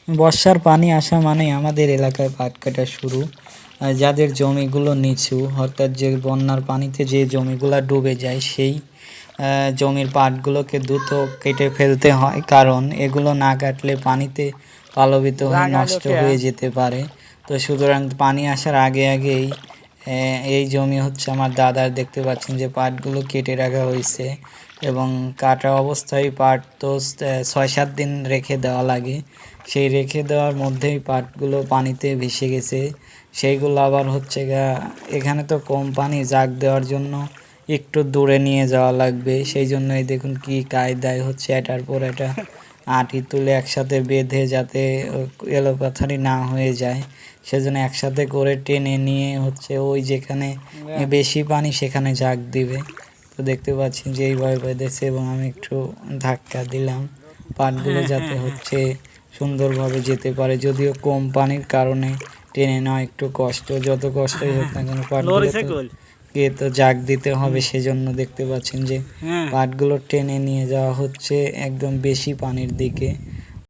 বর্ষার পানি আসা মানেই আমাদের এলাকায় পাট কাটা শুরু। যাদের জমিগুলো নিচু, অর্থাৎ যে বন্যার পানিতে যে জমিগুলো ডুবে যায়, সেই জমির পাটগুলোকে দ্রুত কেটে ফেলতে হয়, কারণ এগুলো না কাটলে পানিতে প্লাবিত হয়ে নষ্ট হয়ে যেতে পারে। তো সুতরাং পানি আসার আগে আগেই এই জমি হচ্ছে আমার দাদার, দেখতে পাচ্ছেন যে পাটগুলো কেটে রাখা হয়েছে। এবং কাটা অবস্থায় পাট তো 6-7 দিন রেখে দেওয়া লাগে, সেই রেখে দেওয়ার মধ্যেই পাটগুলো পানিতে ভেসে গেছে। সেইগুলো আবার হচ্ছে এখানে তো কম পানি, জাগ দেওয়ার জন্য একটু দূরে নিয়ে যাওয়া লাগবে। সেই জন্যই দেখুন কি কায়দায় হচ্ছে এটার পর এটা আটি তুলে একসাথে বেঁধে, যাতে এলোপাথারি না হয়ে যায়, সেজন্য একসাথে করে টেনে নিয়ে হচ্ছে ওই যেখানে বেশি পানি সেখানে জাগ দিবে। তো দেখতে পাচ্ছি যে এইভাবে বেঁধেছে এবং আমি একটু ধাক্কা দিলাম পাটগুলো যাতে হচ্ছে সুন্দরভাবে যেতে পারে। যদিও কম পানির কারণে টেনে নেওয়া একটু কষ্ট, যত কষ্টই হোক না কেন পাটগুলো তো জাগ দিতে হবে। সেজন্য দেখতে পাচ্ছেন যে পাটগুলো টেনে নিয়ে যাওয়া হচ্ছে একদম বেশি পানির দিকে।